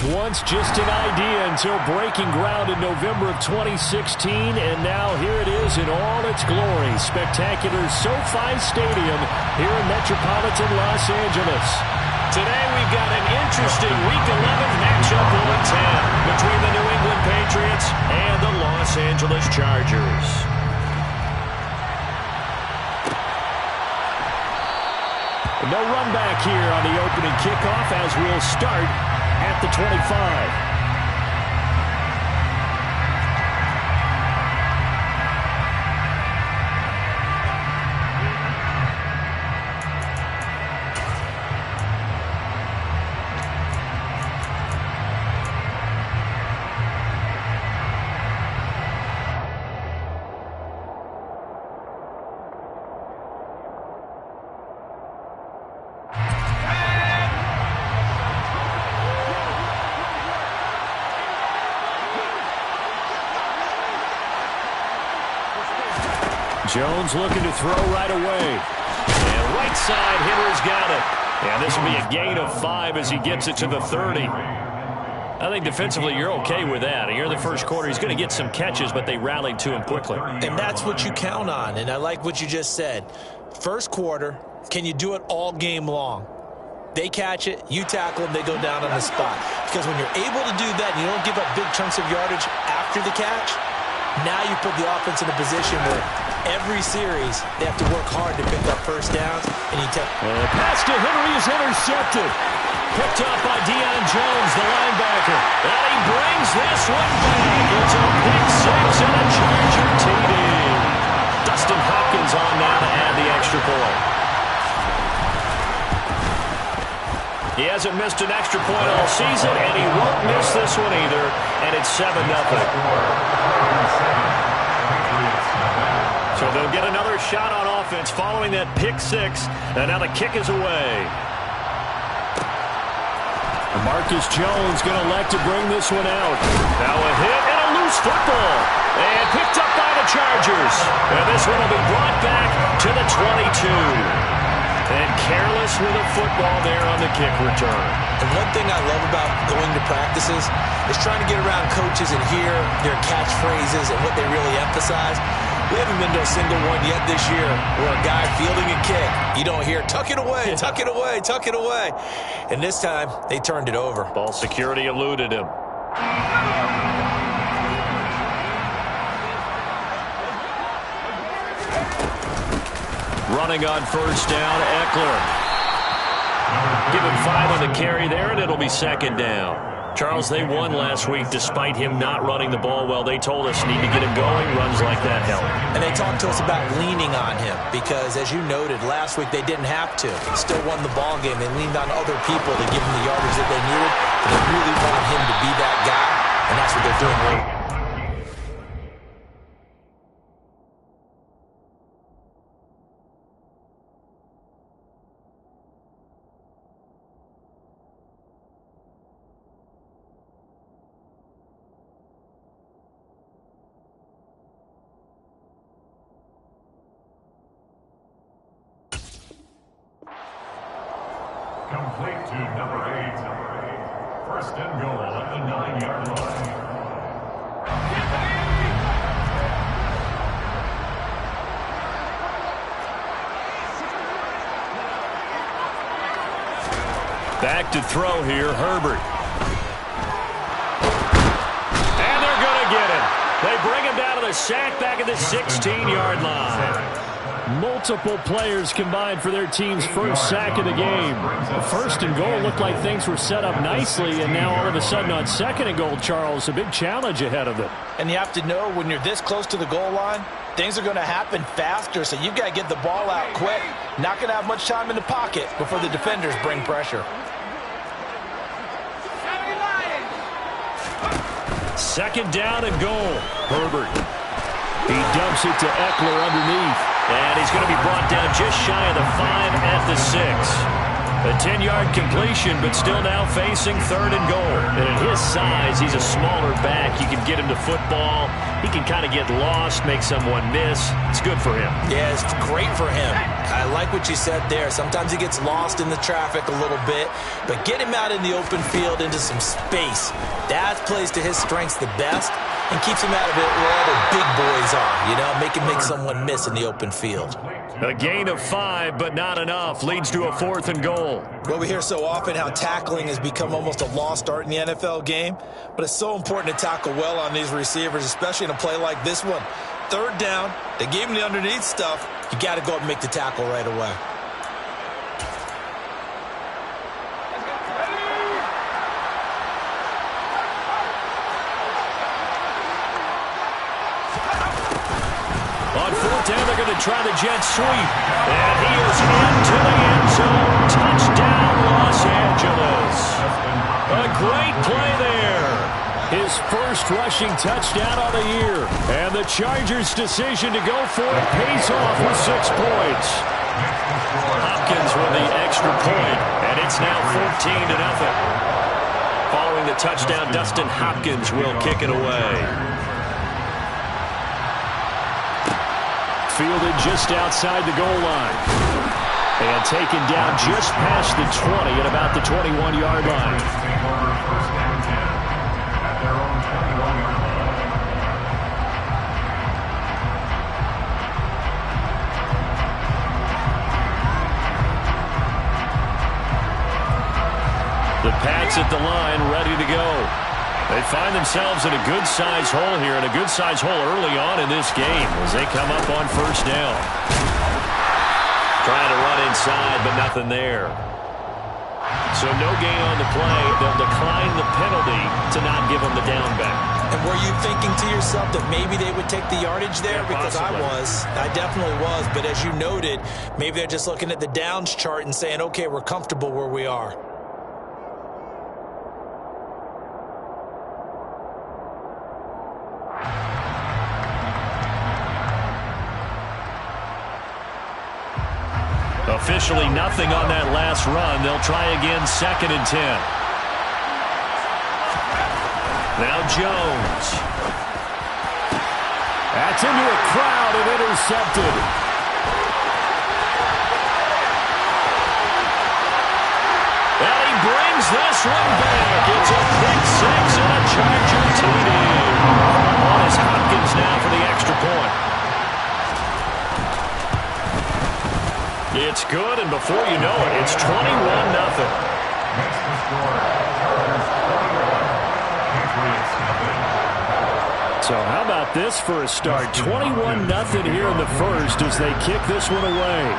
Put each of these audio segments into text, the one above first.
was once just an idea until breaking ground in November of 2016, and now here it is in all its glory. Spectacular SoFi Stadium here in metropolitan Los Angeles. Today we've got an interesting Week 11 matchup on tap between the New England Patriots and the Los Angeles Chargers. No run back here on the opening kickoff as we'll start at the 25. Jones looking to throw right away. And right side hitter's got it. And this will be a gain of 5 as he gets it to the 30. I think defensively you're okay with that. Here in the first quarter, he's going to get some catches, but they rallied to him quickly. And that's what you count on, and I like what you just said. First quarter, can you do it all game long? They catch it, you tackle them, they go down on the spot. Because when you're able to do that and you don't give up big chunks of yardage after the catch, now you put the offense in a position where every series they have to work hard to pick up first downs. And you take pass to Henry is intercepted. Picked up by Deion Jones, the linebacker. And he brings this one back. It's a pick 6 and a Charger TD. Dustin Hopkins on now to add the extra point. He hasn't missed an extra point all season, and he won't miss this one either. And it's 7-0. So they'll get another shot on offense following that pick 6. And now the kick is away. Marcus Jones going to elect to bring this one out. Now a hit and a loose football. And picked up by the Chargers. And this one will be brought back to the 22. And careless with a football there on the kick return. And one thing I love about going to practices is trying to get around coaches and hear their catchphrases and what they really emphasize. We haven't been to a single one yet this year where a guy fielding a kick, you don't hear, tuck it away, tuck it away, tuck it away. And this time, they turned it over. Ball security eluded him. Running on first down, Eckler. Give him 5 on the carry there, and it'll be second down. Charles, they won last week despite him not running the ball well. They told us need to get him going. Runs like that help. And they talked to us about leaning on him because, as you noted, last week they didn't have to. Still won the ball game. They leaned on other people to give him the yardage that they needed. But they really wanted him to be that guy, and that's what they're doing. Complete to number 8. First and goal at the 9-yard line. Back to throw here, Herbert. And they're going to get him. They bring him down to the sack back at the 16-yard line. Multiple players combined for their team's first sack of the game. The first and goal looked like things were set up nicely, and now all of a sudden on second and goal, Charles, a big challenge ahead of them. And you have to know when you're this close to the goal line, things are going to happen faster, so you've got to get the ball out quick. Not going to have much time in the pocket before the defenders bring pressure. Second down and goal. Herbert. He dumps it to Eckler underneath. And he's going to be brought down just shy of the 5 at the 6. A 10-yard completion, but still now facing 3rd and goal. And at his size, he's a smaller back. You can get him to football. He can kind of get lost, make someone miss. It's good for him. Yeah, it's great for him. I like what you said there. Sometimes he gets lost in the traffic a little bit, but get him out in the open field into some space. That plays to his strengths the best and keeps him out of it where all the big boys are. You know, make someone miss in the open field. A gain of 5, but not enough. Leads to a 4th and goal. Well, we hear so often how tackling has become almost a lost art in the NFL game, but it's so important to tackle well on these receivers, especially in a play like this one. 3rd down, they gave him the underneath stuff. You got to go up and make the tackle right away. On 4th down, they're going to try the jet sweep. And he is into the end zone. Touchdown, Los Angeles. A great play there. His first rushing touchdown on the year. And the Chargers' decision to go for it pays off with 6 points. Hopkins with the extra point, and it's now 14-0. Following the touchdown, Dustin Hopkins will kick it away. Fielded just outside the goal line. And taken down just past the 20 at about the 21-yard line. The Pats at the line, ready to go. They find themselves in a good-sized hole here, and a good-sized hole early on in this game as they come up on 1st down. Trying to run inside, but nothing there. So no gain on the play. They'll decline the penalty to not give them the down back. And were you thinking to yourself that maybe they would take the yardage there? Yeah, because possibly. I definitely was. But as you noted, maybe they're just looking at the downs chart and saying, okay, we're comfortable where we are. Officially nothing on that last run. They'll try again, 2nd and 10. Now Jones. That's into a crowd and intercepted. And he brings this one back. It's a pick 6 and a Charger TD. On is Hopkins now for the extra point. It's good, and before you know it, it's 21-0. So how about this for a start? 21-0 here in the first as they kick this one away.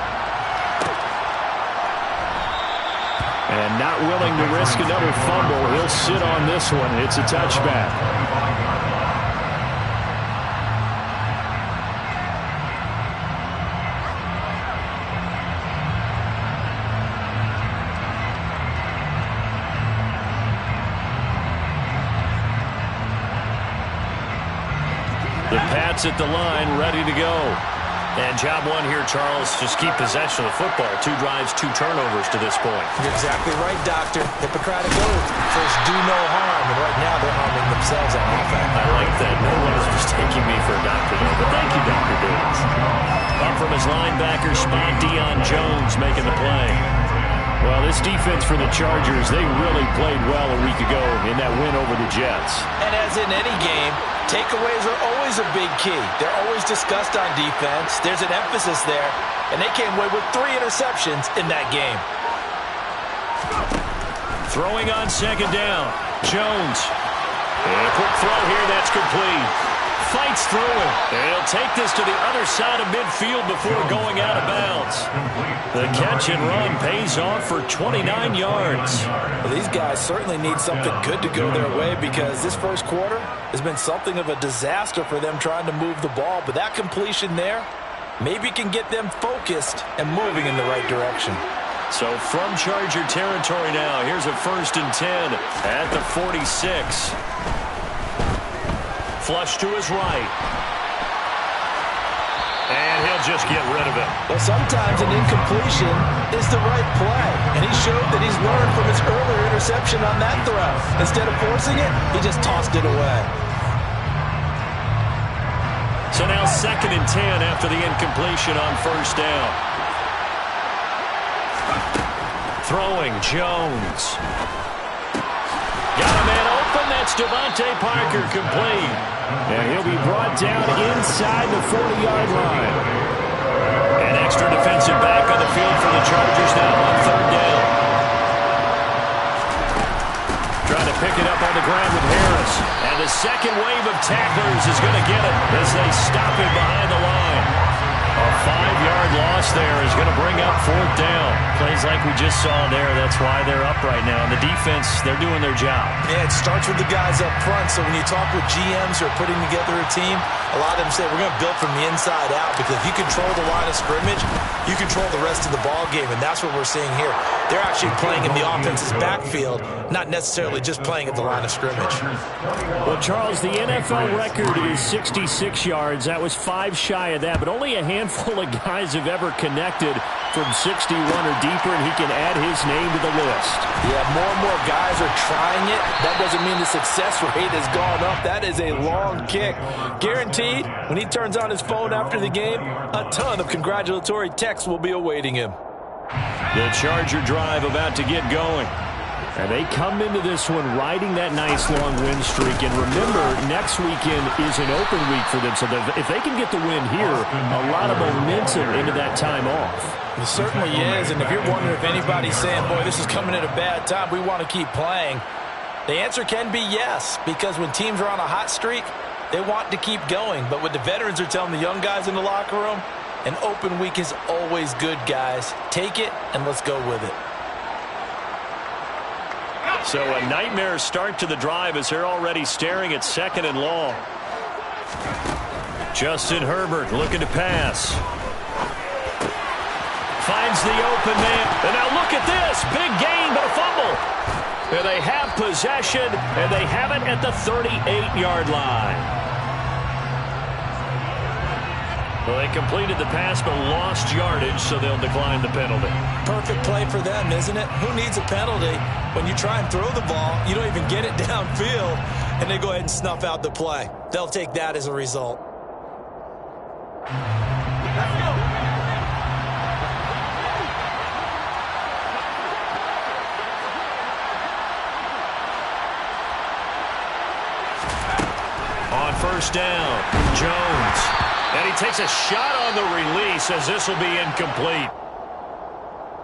And not willing to risk another fumble. He'll sit on this one. It's a touchback. The Pats at the line, ready to go. And job one here, Charles, just keep possession of the football. 2 drives, 2 turnovers to this point. You're exactly right, Doctor. Hippocratic oath. First, do no harm. And right now, they're harming themselves on offense. I like that. No one is mistaking me for a doctor, though. But thank you, Dr. Davis. Up from his linebacker spot, Deion Jones making the play. Well, this defense for the Chargers, they really played well a week ago in that win over the Jets. And as in any game, takeaways are always a big key. They're always discussed on defense. There's an emphasis there, and they came away with 3 interceptions in that game. Throwing on 2nd down. Jones. And a quick throw here, that's complete. Fights through it. And he'll take this to the other side of midfield before going out of bounds. The catch and run pays off for 29 yards. Well, these guys certainly need something good to go their way because this first quarter has been something of a disaster for them trying to move the ball. But that completion there maybe can get them focused and moving in the right direction. So from Charger territory now, here's a 1st and 10 at the 46. Flush to his right. And he'll they'll just get rid of it. Well, sometimes an incompletion is the right play, and he showed that he's learned from his earlier interception on that throw. Instead of forcing it, he just tossed it away. So now 2nd and 10 after the incompletion on 1st down. Throwing, Jones. Got a man open. That's Devontae Parker, complete. And he'll be brought down inside the 40-yard line. An extra defensive back on the field for the Chargers now on 3rd down. Trying to pick it up on the ground with Harris. And the second wave of tacklers is going to get it as they stop him behind the line. A 5-yard loss there is going to bring up 4th down. Plays like we just saw there. That's why they're up right now. And the defense, they're doing their job. Yeah, it starts with the guys up front. So when you talk with GMs who are putting together a team, a lot of them say we're going to build from the inside out, because if you control the line of scrimmage, you control the rest of the ball game, and that's what we're seeing here. They're actually playing in the offense's backfield, not necessarily just playing at the line of scrimmage. Well, Charles, the NFL record is 66 yards. That was 5 shy of that, but only a handful of guys have ever connected from 61 or deeper, and he can add his name to the list. Yeah, more and more guys are trying it. That doesn't mean the success rate has gone up. That is a long kick. Guaranteed, when he turns on his phone after the game, a ton of congratulatory texts will be awaiting him. The Charger drive about to get going. And they come into this one riding that nice long win streak. And remember, next weekend is an open week for them. So if they can get the win here, a lot of momentum into that time off. It certainly is. And if you're wondering if anybody's saying, boy, this is coming at a bad time, we want to keep playing, the answer can be yes. Because when teams are on a hot streak, they want to keep going. But what the veterans are telling the young guys in the locker room, an open week is always good, guys. Take it and let's go with it. So a nightmare start to the drive as they're already staring at 2nd and long. Justin Herbert looking to pass. Finds the open man. And now look at this. Big gain, but a fumble. And they have possession, and they have it at the 38-yard line. Well, they completed the pass but lost yardage, so they'll decline the penalty. Perfect play for them, isn't it? Who needs a penalty? When you try and throw the ball, you don't even get it downfield, and they go ahead and snuff out the play. They'll take that as a result. On 1st down, Jones. And he takes a shot on the release as this will be incomplete.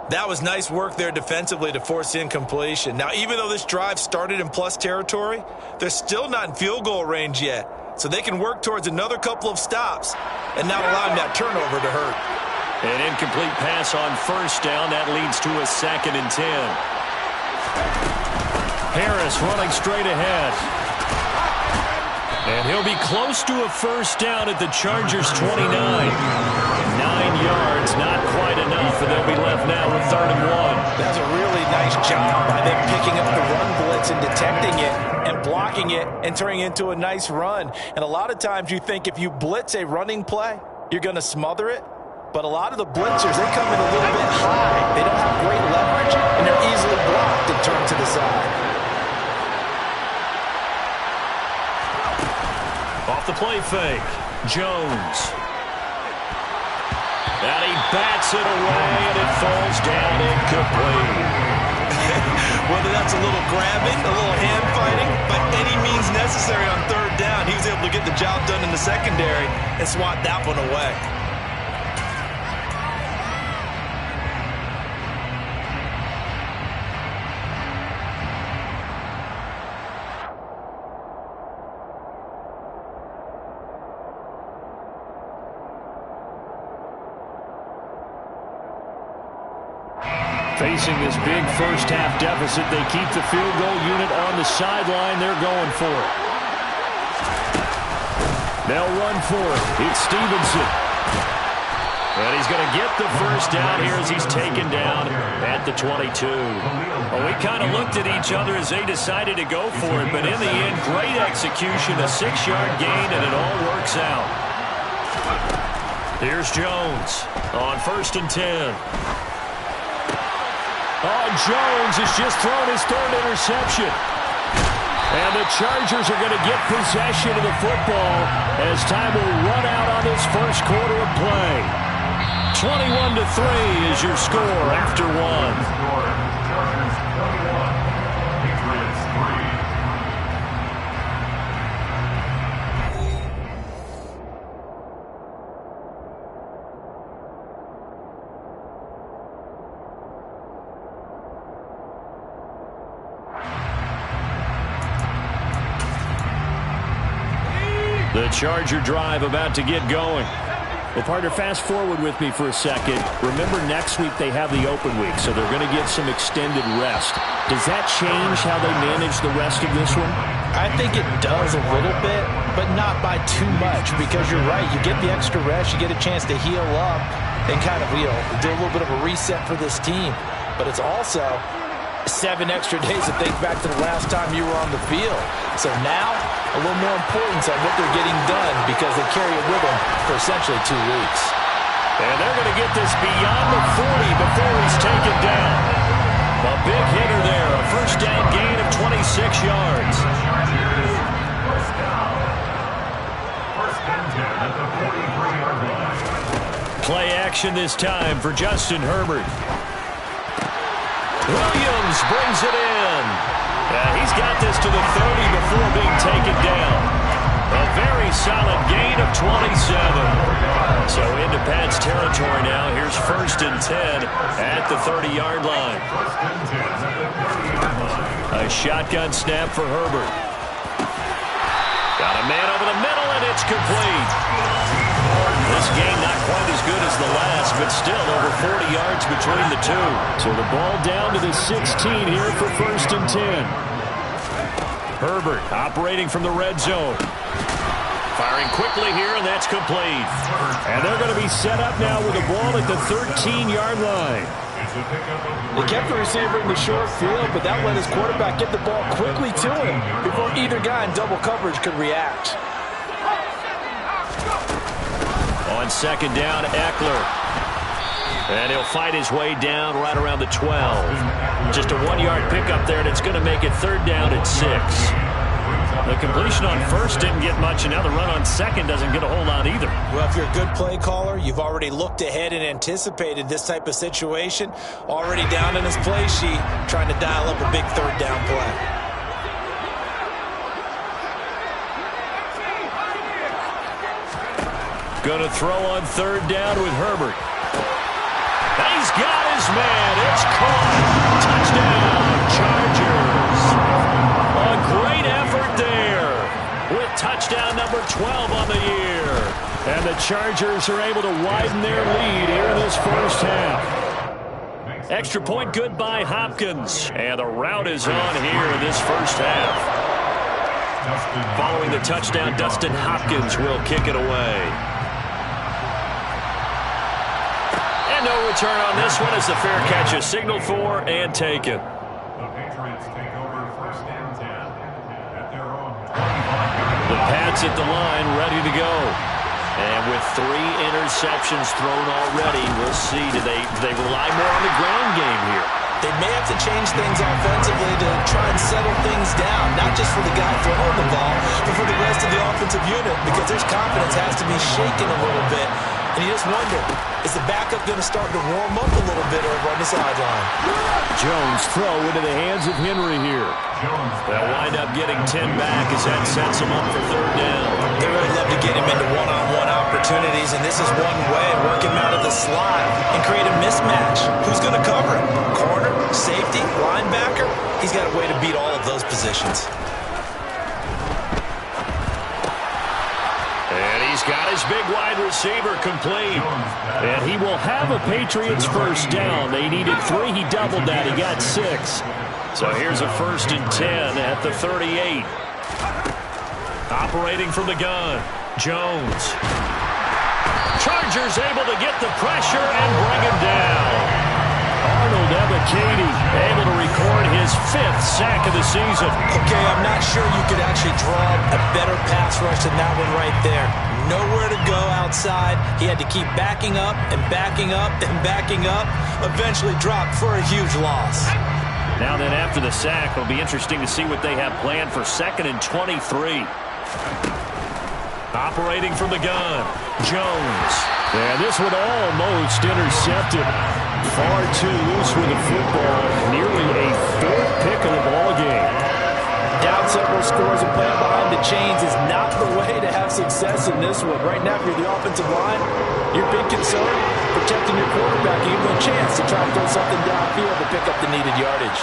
That was nice work there defensively to force incompletion. Now, even though this drive started in plus territory, they're still not in field goal range yet. So they can work towards another couple of stops and not allowing that turnover to hurt. An incomplete pass on 1st down. That leads to a 2nd and 10. Harris running straight ahead. And he'll be close to a 1st down at the Chargers' 29. 9 yards, not quite enough, and they'll be left now with 3rd and 1. That's a really nice job by them picking up the run blitz and detecting it and blocking it and turning it into a nice run. And a lot of times you think if you blitz a running play, you're going to smother it. But a lot of the blitzers, they come in a little bit high. They don't have great leverage, and they're easily blocked and turned to the side. Off the play fake, Jones. And he bats it away, and it falls down incomplete. Whether that's a little grabbing, a little hand fighting, by any means necessary on 3rd down, he was able to get the job done in the secondary and swat that one away. Facing this big first-half deficit, they keep the field goal unit on the sideline. They're going for it. They'll run for it. It's Stevenson. And he's going to get the 1st down here as he's taken down at the 22. Well, we kind of looked at each other as they decided to go for it, but in the end, great execution, a 6-yard gain, and it all works out. Here's Jones on 1st and 10. Oh, Jones has just thrown his 3rd interception. And the Chargers are going to get possession of the football as time will run out on this first quarter of play. 21-3 is your score after one. Chargers 21, Patriots 3. The Charger drive about to get going. Well, partner, fast forward with me for a second. Remember, next week they have the open week, so they're going to get some extended rest. Does that change how they manage the rest of this one? I think it does a little bit, but not by too much, because you're right. You get the extra rest. You get a chance to heal up and kind of, do a little bit of a reset for this team. But it's also 7 extra days to think back to the last time you were on the field. So now, a little more importance on what they're getting done because they carry it with them for essentially 2 weeks. And they're going to get this beyond the 40 before he's taken down. A big hitter there, a first down gain of 26 yards. First down. 1st and 10 at the 43-yard line. Play action this time for Justin Herbert. Williams brings it in. He's got this to the 30 before being taken down. A very solid gain of 27. So into Pat's territory now. Here's 1st and 10 at the 30-yard line. A shotgun snap for Herbert. Got a man over the middle, and it's complete. This game not quite as good as the last, but still over 40 yards between the two. So the ball down to the 16 here for 1st and 10. Herbert operating from the red zone. Firing quickly here, and that's complete. And they're going to be set up now with the ball at the 13-yard line. They kept the receiver in the short field, but that let his quarterback get the ball quickly to him before either guy in double coverage could react. On 2nd down, Eckler. And he'll fight his way down right around the 12. Just a 1-yard pickup there, and it's going to make it 3rd down at 6. The completion on 1st didn't get much, and now the run on 2nd doesn't get a whole lot either. Well, if you're a good play caller, you've already looked ahead and anticipated this type of situation. Already down in his play sheet, trying to dial up a big 3rd down play. Going to throw on 3rd down with Herbert. He's got his man. It's caught. Touchdown, Chargers. A great effort there with touchdown number 12 on the year. And the Chargers are able to widen their lead here in this first half. Extra point good by Hopkins. And the route is on here in this first half. Following the touchdown, Dustin Hopkins will kick it away. No return on this one as the fair catch is signaled for and taken. The Patriots take over 1st and 10 at their own. The Pats at the line, ready to go. And with 3 interceptions thrown already, we'll see. Do they rely more on the ground game here? They may have to change things offensively to try and settle things down, not just for the guy throwing the ball, but for the rest of the offensive unit, because their confidence has to be shaken a little bit. And you just wonder, is the backup going to start to warm up a little bit over on the sideline? Jones throw into the hands of Henry here. They'll wind up getting 10 back as that sets him up for 3rd down. They really love to get him into one-on-one opportunities, and this is one way, work him out of the slot and create a mismatch. Who's going to cover him? Corner, safety, linebacker? He's got a way to beat all of those positions. He's got his big wide receiver complete. And he will have a Patriots first down. They needed 3. He doubled that. He got 6. So here's a 1st and 10 at the 38. Operating from the gun, Jones. Chargers able to get the pressure and bring him down. Arnold Ebiketie able to record his 5th sack of the season. Okay, I'm not sure you could actually draw a better pass rush than that one right there. Nowhere to go outside. He had to keep backing up and backing up and backing up. Eventually dropped for a huge loss. Now then, after the sack, it'll be interesting to see what they have planned for 2nd and 23. Operating from the gun, Jones. Yeah, this one almost intercepted. Far too loose with the football. Nearly a 4th pick of the ball game. Down several scores and playing behind the chains is not the way to have success in this one. Right now, if you're the offensive line, your big concern, protecting your quarterback, giving him a chance to try and throw something downfield to pick up the needed yardage.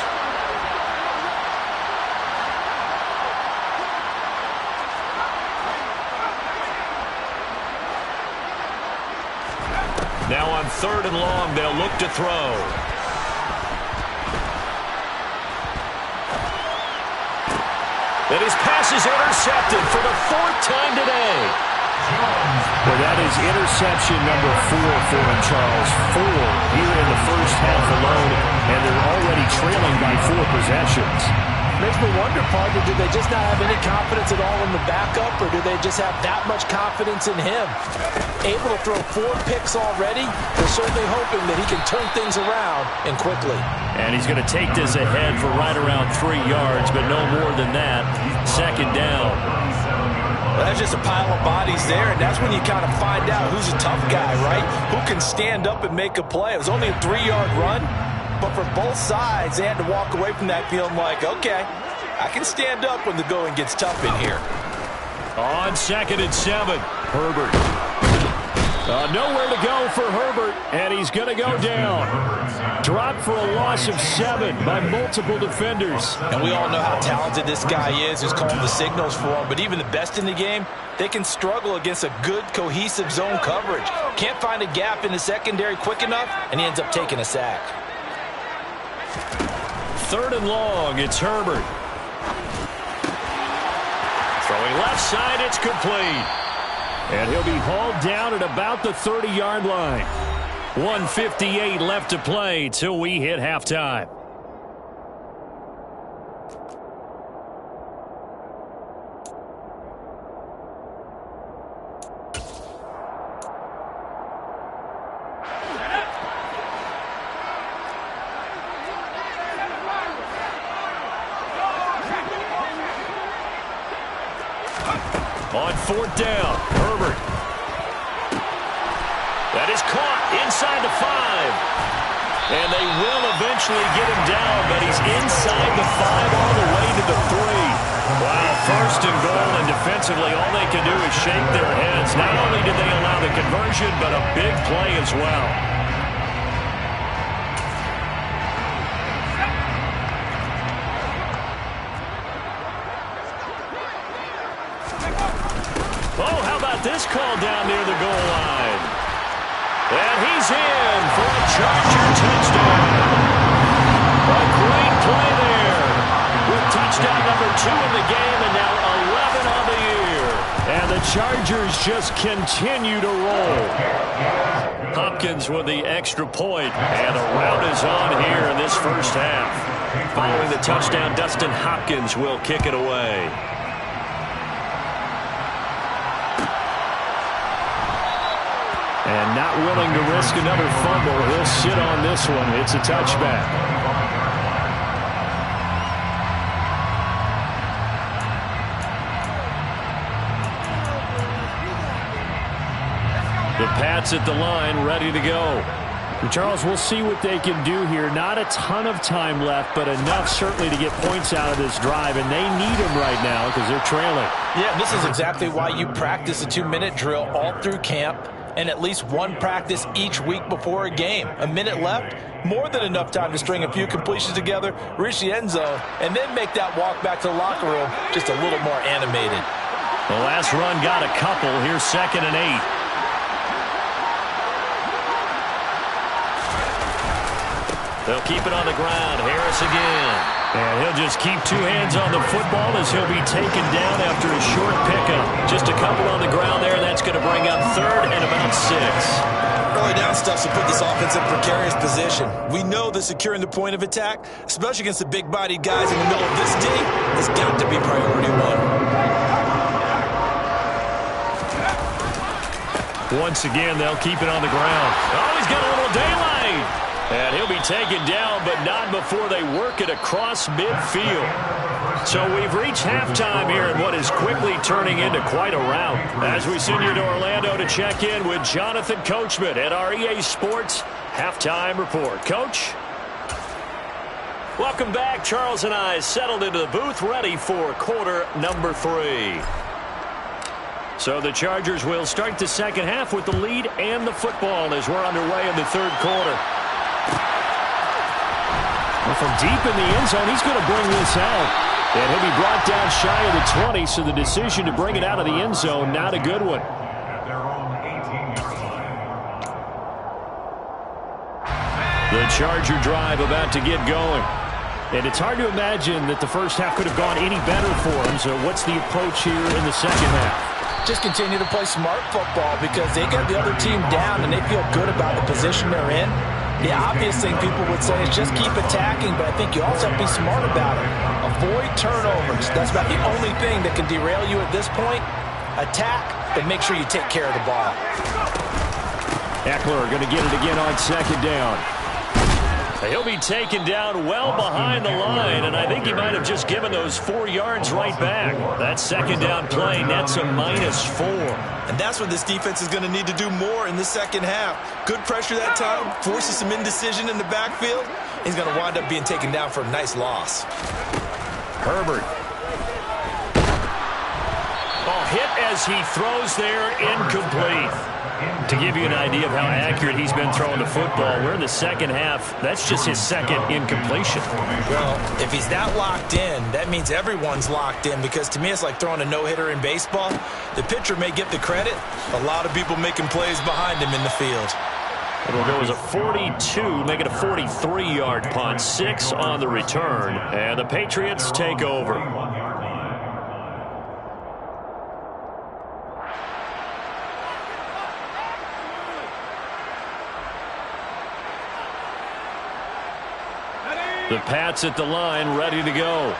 Now on 3rd and long, they'll look to throw. And his pass is intercepted for the 4th time today. Well, that is interception number 4 for him, Charles. 4 here in the first half alone, and they're already trailing by 4 possessions. Makes me wonder, partner, do they just not have any confidence at all in the backup, or do they just have that much confidence in him? Able to throw 4 picks already, they're certainly hoping that he can turn things around and quickly. And he's going to take this ahead for right around 3 yards, but no more than that. 2nd down. Well, that's just a pile of bodies there, and that's when you kind of find out who's a tough guy, right? Who can stand up and make a play. It was only a 3-yard run. But for both sides, they had to walk away from that feeling like, okay, I can stand up when the going gets tough in here. On 2nd and 7, Herbert. Nowhere to go for Herbert, and he's going to go down. Dropped for a loss of 7 by multiple defenders. And we all know how talented this guy is, who's calling the signals for him. But even the best in the game, they can struggle against a good, cohesive zone coverage. Can't find a gap in the secondary quick enough, and he ends up taking a sack. 3rd and long, it's Herbert. Throwing left side, it's complete. And he'll be hauled down at about the 30-yard line. 1:58 left to play till we hit halftime. On 4th down, Herbert. That is caught inside the 5. And they will eventually get him down, but he's inside the 5 all the way to the 3. Wow, 1st and goal, and defensively all they can do is shake their heads. Not only did they allow the conversion, but a big play as well. Oh, how about this call down near the goal line? And he's in for a Charger touchdown. A great play there. With touchdown number 2 in the game and now 11 on the year. And the Chargers just continue to roll. Hopkins with the extra point, and a rout is on here in this first half. Following the touchdown, Dustin Hopkins will kick it away. And not willing to risk another fumble. He'll sit on this one. It's a touchback. The Pats at the line, ready to go. And Charles, we'll see what they can do here. Not a ton of time left, but enough certainly to get points out of this drive. And they need them right now because they're trailing. Yeah, this is exactly why you practice a 2-minute drill all through camp, and at least one practice each week before a game. A minute left, more than enough time to string a few completions together, reach the end zone, and then make that walk back to the locker room just a little more animated. The last run got a couple. Here's 2nd and 8. They'll keep it on the ground. Harris again. And he'll just keep 2 hands on the football as he'll be taken down after a short pickup. Just a couple on the ground there. That's going to bring up 3rd and about 6. Well, early down stuff will put this offense in a precarious position. We know that securing the point of attack, especially against the big-bodied guys in the middle of this D, has got to be priority one. Once again, they'll keep it on the ground. Oh, he's got a little daylight. And he'll be taken down, but not before they work it across midfield. So we've reached halftime here in what is quickly turning into quite a rout. As we send you to Orlando to check in with Jonathan Coachman at our EA Sports Halftime Report. Coach? Welcome back. Charles and I settled into the booth ready for quarter number 3. So the Chargers will start the second half with the lead and the football as we're underway in the third quarter. Well, from deep in the end zone, he's going to bring this out. And he'll be brought down shy of the 20, so the decision to bring it out of the end zone, not a good one. At their own 18-yard line. The Charger drive about to get going. And it's hard to imagine that the first half could have gone any better for him. So what's the approach here in the second half? Just continue to play smart football because they got the other team down and they feel good about the position they're in. The obvious thing people would say is just keep attacking, but I think you also have to be smart about it. Avoid turnovers. That's about the only thing that can derail you at this point. Attack, but make sure you take care of the ball. Eckler going to get it again on second down. He'll be taken down well behind the line, and I think he might have just given those 4 yards right back. That second down play nets a -4. And that's what this defense is going to need to do more in the second half. Good pressure that time, forces some indecision in the backfield. He's going to wind up being taken down for a nice loss. Herbert. Oh, hit as he throws there, incomplete. To give you an idea of how accurate he's been throwing the football, we're in the second half. That's just his second incompletion. Well, if he's that locked in, that means everyone's locked in because to me it's like throwing a no-hitter in baseball. The pitcher may get the credit. A lot of people making plays behind him in the field. It'll go as a 42, make it a 43-yard punt, 6 on the return, and the Patriots take over. The Pats at the line, ready to go.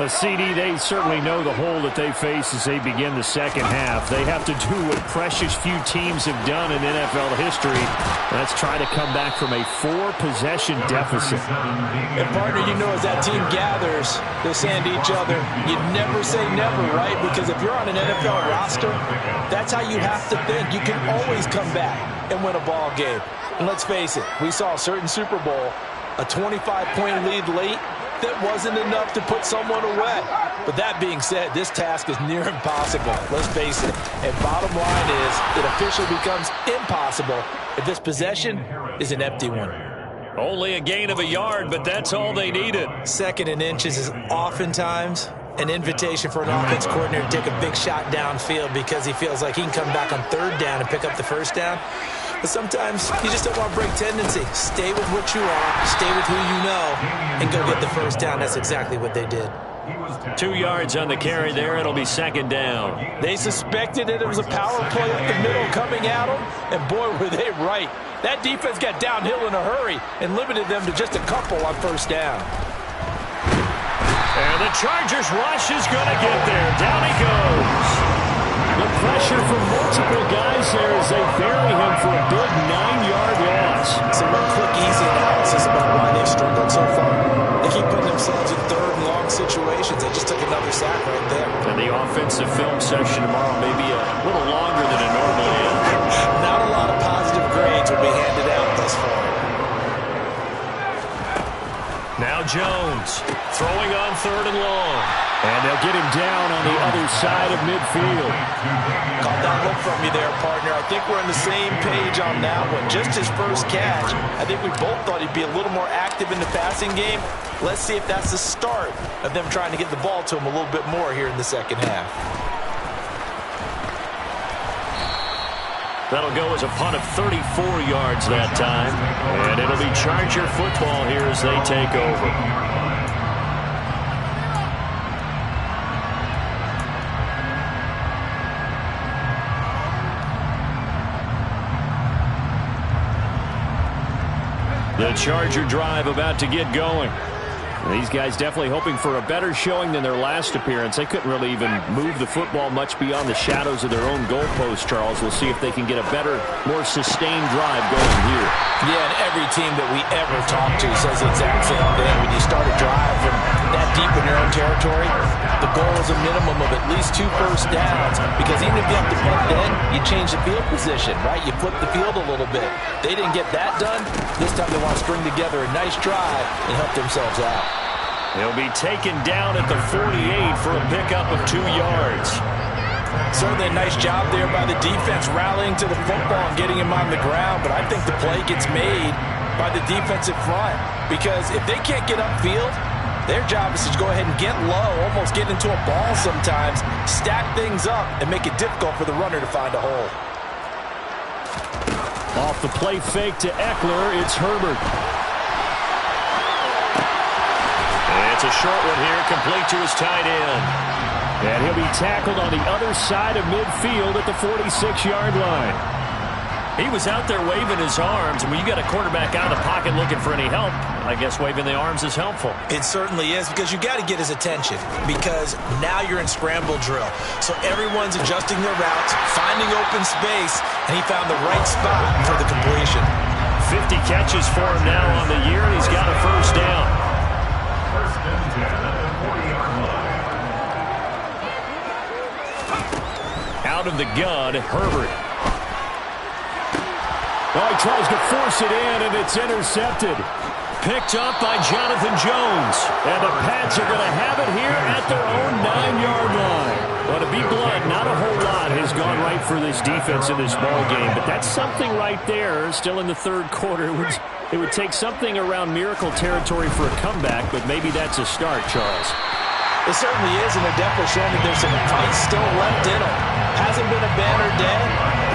CD, they certainly know the hole that they face as they begin the second half. They have to do what precious few teams have done in NFL history. Let's try to come back from a 4-possession deficit. And partner, you know as that team gathers, they're saying to each other, you never say never, right? Because if you're on an NFL roster, that's how you have to think. You can always come back and win a ball game. And let's face it, we saw a certain Super Bowl, a 25-point lead late, that wasn't enough to put someone away. But that being said, this task is near impossible. Let's face it. And bottom line is, it officially becomes impossible if this possession is an empty one. Only a gain of a yard, but that's all they needed. Second and inches is oftentimes an invitation for an offense coordinator to take a big shot downfield because he feels like he can come back on third down and pick up the first down. But sometimes you just don't want to break tendency. Stay with what you are, stay with who you know, and go get the first down. That's exactly what they did. 2 yards on the carry there. It'll be second down. They suspected that it was a power play up the middle coming at them, and boy, were they right. That defense got downhill in a hurry and limited them to just a couple on first down. And the Chargers rush is going to get there. Down he goes. The pressure from multiple guys there as they bury him for a big 9-yard loss. So one quick, easy analysis about why they've struggled so far. They keep putting themselves in third and long situations. They just took another sack right there. And the offensive film session tomorrow may be a little longer than it normally is. Not a lot of positive grades will be handed out thus far. Now Jones throwing on third and long. And they'll get him down on the other side of midfield. Caught that look from you there, partner. I think we're on the same page on that one. Just his first catch. I think we both thought he'd be a little more active in the passing game. Let's see if that's the start of them trying to get the ball to him a little bit more here in the second half. That'll go as a punt of 34 yards that time. And it'll be Charger football here as they take over. The Charger drive about to get going. These guys definitely hoping for a better showing than their last appearance. They couldn't really even move the football much beyond the shadows of their own goalpost, Charles. We'll see if they can get a better, more sustained drive going here. Yeah, and every team that we ever talk to says the exact same thing. When you start a drive from that deep in your own territory, the goal is a minimum of at least 2 first downs, because even if you have to punt then, you change the field position, right? You flip the field a little bit. They didn't get that done. This time they want to string together a nice drive and help themselves out. He'll be taken down at the 48 for a pickup of 2 yards. Certainly a nice job there by the defense rallying to the football and getting him on the ground, but I think the play gets made by the defensive front, because if they can't get upfield, their job is to go ahead and get low, almost get into a ball sometimes, stack things up, and make it difficult for the runner to find a hole. Off the play fake to Eckler, it's Herbert. It's a short one here, complete to his tight end. And he'll be tackled on the other side of midfield at the 46-yard line. He was out there waving his arms, and when you got a quarterback out of the pocket looking for any help, I guess waving the arms is helpful. It certainly is, because you got to get his attention, because now you're in scramble drill. So everyone's adjusting their routes, finding open space, and he found the right spot for the completion. 50 catches for him now on the year, and he's got a first down. First and 10 at the 40-yard line. Out of the gun, Herbert. Oh, he tries to force it in, and it's intercepted. Picked up by Jonathan Jones. And the Pats are going to have it here at their own 9-yard line. Well, to be blunt, not a whole lot has gone right for this defense in this ball game, but that's something right there. Still in the third quarter. It would take something around miracle territory for a comeback, but maybe that's a start, Charles. It certainly is, and they're definitely showing that there's some fight still left in them. Hasn't been a banner day.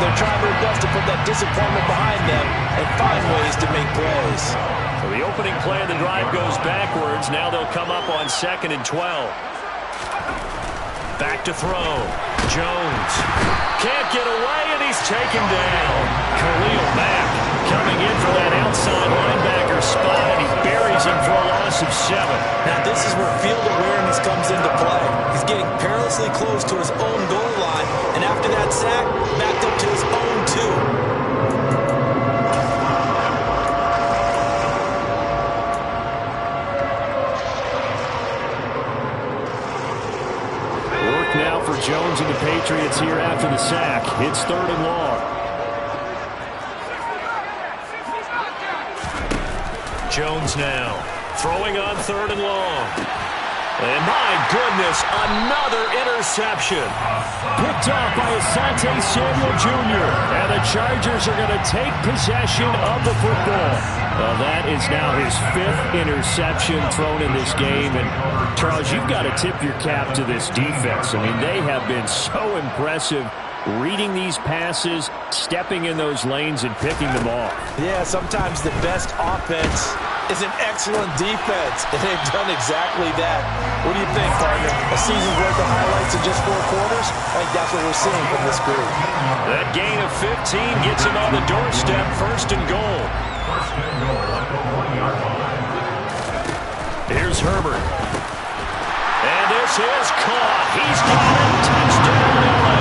They're trying their best to put that disappointment behind them and find ways to make plays. So the opening play of the drive goes backwards. Now they'll come up on 2nd and 12. Back to throw. Jones can't get away, and he's taken down. Khalil Mack coming in for that outside linebacker spot, and he buries him for a loss of 7. Now this is where field awareness comes into play. He's getting perilously close to his own goal line, and after that sack, backed up to his own 2. Now for Jones and the Patriots here after the sack. It's 3rd and long. Jones now throwing on 3rd and long. And my goodness, another interception. Picked off by Asante Samuel Jr. And the Chargers are going to take possession of the football. Well, that is now his 5th interception thrown in this game. And, Charles, you've got to tip your cap to this defense. I mean, they have been so impressive reading these passes, stepping in those lanes, and picking them off. Yeah, sometimes the best offense is an excellent defense, and they've done exactly that. What do you think, partner? A season's worth of highlights in just 4 quarters? I think that's what we're seeing from this group. That gain of 15 gets him on the doorstep, 1st and goal. First and goal at the 1-yard line. Here's Herbert. And this is caught. He's got it. Touchdown, LA.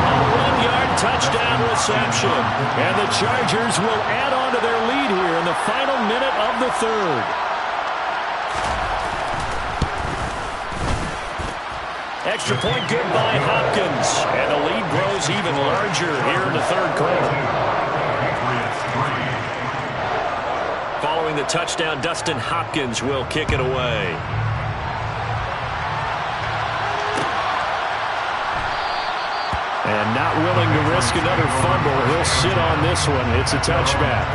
A 1-yard touchdown reception. And the Chargers will add on to their lead here in the final minute of the 3rd. Extra point good by Hopkins. And the lead grows even larger here in the 3rd quarter. Following the touchdown, Dustin Hopkins will kick it away. And not willing to risk another fumble, he'll sit on this one. It's a touchback.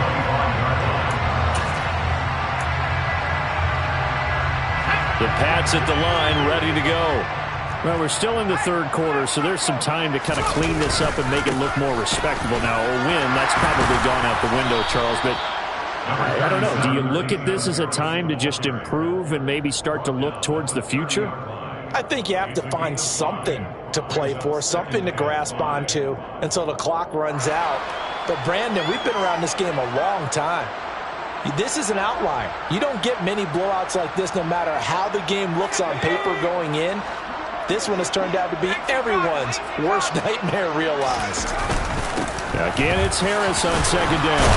The Pats at the line, ready to go. Well, we're still in the 3rd quarter, so there's some time to kind of clean this up and make it look more respectable. Now, a win, that's probably gone out the window, Charles, but I don't know. Do you look at this as a time to just improve and maybe start to look towards the future? I think you have to find something to play for, something to grasp onto until the clock runs out. But, Brandon, we've been around this game a long time. This is an outlier. You don't get many blowouts like this no matter how the game looks on paper going in. This one has turned out to be everyone's worst nightmare realized. Again, it's Harris on second down.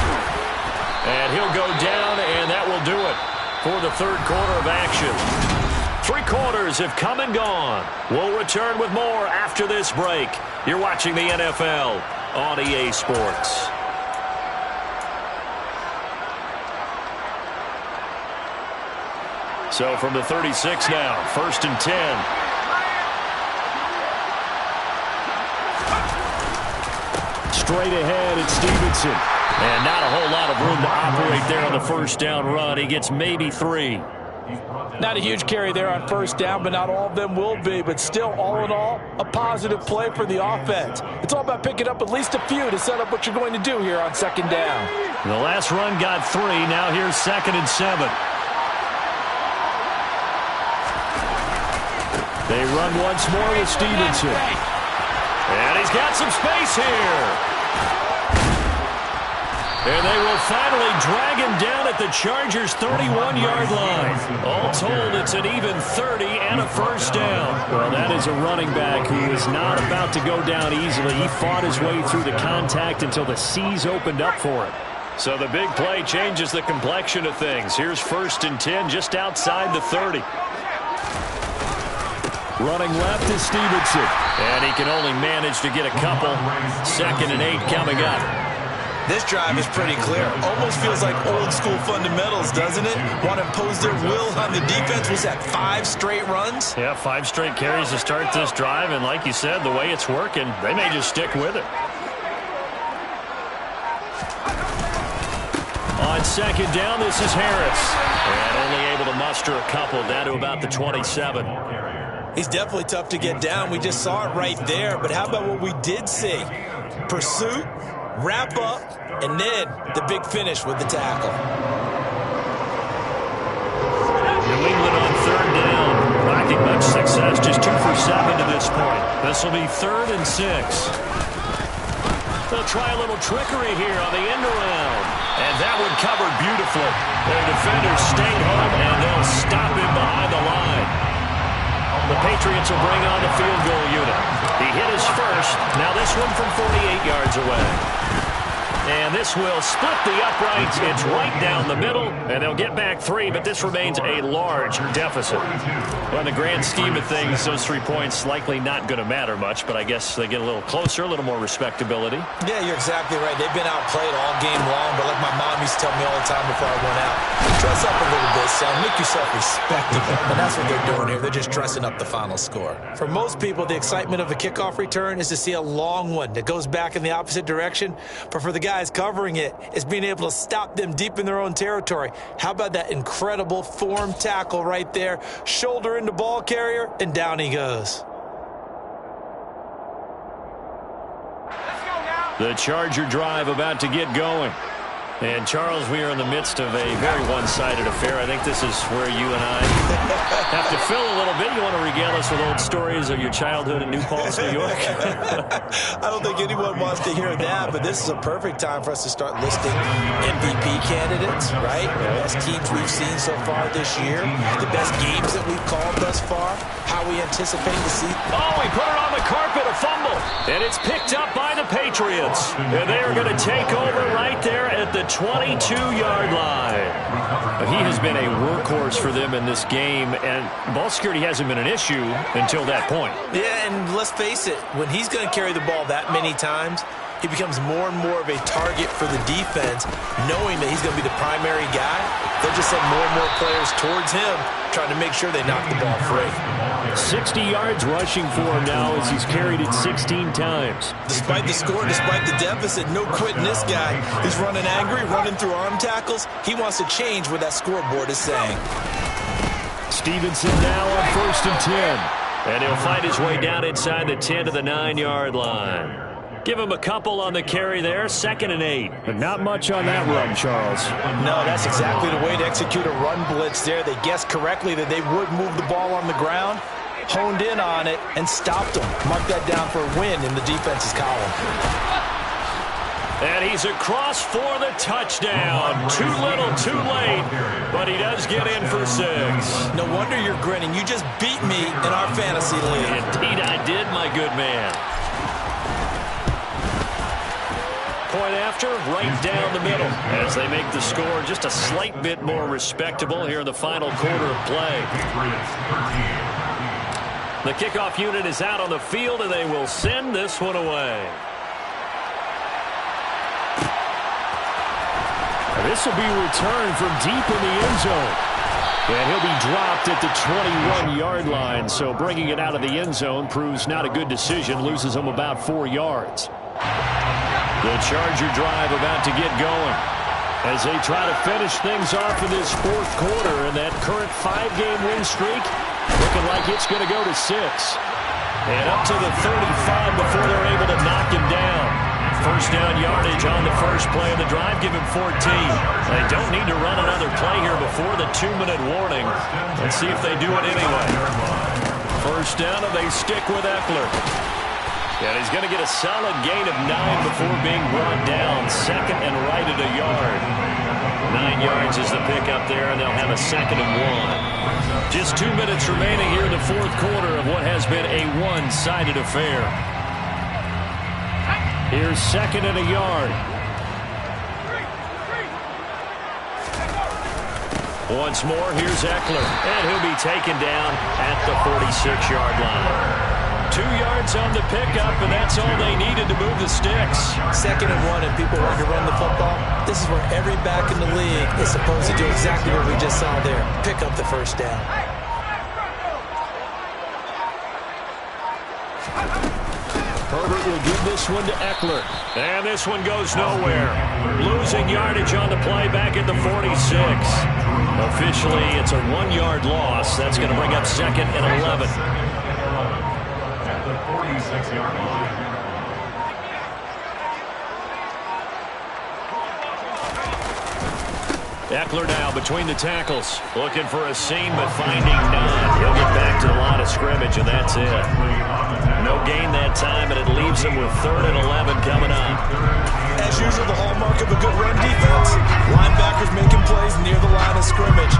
And he'll go down, and that will do it for the third quarter of action. 3 quarters have come and gone. We'll return with more after this break. You're watching the NFL on EA Sports. So from the 36 now, 1st and 10. Straight ahead, it's Stevenson. And not a whole lot of room to operate there on the first down run. He gets maybe 3. Not a huge carry there on first down, but not all of them will be. But still, all in all, a positive play for the offense. It's all about picking up at least a few to set up what you're going to do here on second down. The last run got 3. Now here's 2nd and 7. They run once more with Stevenson. And he's got some space here. And they will finally drag him down at the Chargers' 31-yard line. All told, it's an even 30 and a first down. Well, that is a running back who is not about to go down easily. He fought his way through the contact until the seas opened up for him. So the big play changes the complexion of things. Here's 1st and 10 just outside the 30. Running left is Stevenson. And he can only manage to get a couple. 2nd and 8 coming up. This drive is pretty clear. Almost feels like old school fundamentals, doesn't it? Want to impose their will on the defense. Was that 5 straight runs? Yeah, 5 straight carries to start this drive. And like you said, the way it's working, they may just stick with it. On 2nd down, this is Harris. And only able to muster a couple down to about the 27. He's definitely tough to get down. We just saw it right there. But how about what we did see? Pursuit, wrap up, and then the big finish with the tackle. New England on 3rd down. Lacking much success. Just 2 for 7 to this point. This will be 3rd and 6. They'll try a little trickery here on the end around. And that one covered beautifully. Their defenders stayed home, and they'll stop him behind the line. The Patriots will bring on the field goal unit. He hit his first. Now this one from 48 yards away. And this will split the uprights. It's right down the middle, and they'll get back 3, but this remains a large deficit. Well, in the grand scheme of things, those 3 points likely not going to matter much, but I guess they get a little closer, a little more respectability. Yeah, you're exactly right. They've been outplayed all game long, but like my mom used to tell me all the time before I went out, dress up a little bit, son. Make yourself respectable. And that's what they're doing here. They're just dressing up the final score. For most people, the excitement of a kickoff return is to see a long one that goes back in the opposite direction, but for the guys covering it is being able to stop them deep in their own territory. How about that incredible form tackle right there? Shoulder into ball carrier, and down he goes. The Charger drive about to get going. And, Charles, we are in the midst of a very one-sided affair. I think this is where you and I have to fill a little bit. You want to regale us with old stories of your childhood in New Paltz, New York? I don't think anyone wants to hear that, but this is a perfect time for us to start listing MVP candidates, right? The best teams we've seen so far this year, the best games that we've called thus far, how we anticipate to see. Oh, he put it on the carpet, a fumble. And it's picked up by the Patriots. And they are going to take over right there at the 22-yard line. He has been a workhorse for them in this game, and ball security hasn't been an issue until that point. Yeah, and let's face it, when he's going to carry the ball that many times, he becomes more and more of a target for the defense, knowing that he's going to be the primary guy. They'll just send more and more players towards him, trying to make sure they knock the ball free. 60 yards rushing for him now as he's carried it 16 times. Despite the score, despite the deficit, no quitting this guy. He's running angry, running through arm tackles. He wants to change what that scoreboard is saying. Stevenson now on 1st and 10. And he'll find his way down inside the 10 to the 9-yard line. Give him a couple on the carry there, 2nd and 8. But not much on that run, Charles. No, that's exactly the way to execute a run blitz there. They guessed correctly that they would move the ball on the ground, honed in on it, and stopped them. Mark that down for a win in the defense's column. And he's across for the touchdown. Too little, too late, but he does get in for 6. No wonder you're grinning. You just beat me in our fantasy league. Indeed I did, my good man. Point after, right down the middle, as they make the score just a slight bit more respectable here in the final quarter of play. The kickoff unit is out on the field, and they will send this one away. This will be returned from deep in the end zone. And he'll be dropped at the 21-yard line, so bringing it out of the end zone proves not a good decision, loses him about 4 yards. The Charger drive about to get going as they try to finish things off in this fourth quarter, and that current 5-game win streak looking like it's going to go to 6. And up to the 35 before they're able to knock him down. First down yardage on the first play of the drive, give him 14. They don't need to run another play here before the 2-minute warning. Let's see if they do it anyway. First down, and they stick with Eckler. And he's going to get a solid gain of 9 before being brought down. Second and right at a yard. 9 yards is the pickup there, and they'll have a 2nd and 1. Just 2 minutes remaining here in the fourth quarter of what has been a one-sided affair. Here's 2nd and a yard. Once more, here's Eckler, and he'll be taken down at the 46-yard line. 2 yards on the pickup, and that's all they needed to move the sticks. 2nd and 1, and people want to run the football. This is where every back in the league is supposed to do exactly what we just saw there. Pick up the first down. Herbert will give this one to Eckler. And this one goes nowhere. Losing yardage on the play back at the 46. Officially, it's a 1-yard loss. That's going to bring up 2nd and 11. At the 46-yard line. Eckler now between the tackles. Looking for a seam, but finding none. He'll get back to the line of scrimmage, and that's it. No gain that time, and it leaves him with 3rd and 11 coming up. As usual, the hallmark of a good run defense, linebackers making plays near the line of scrimmage.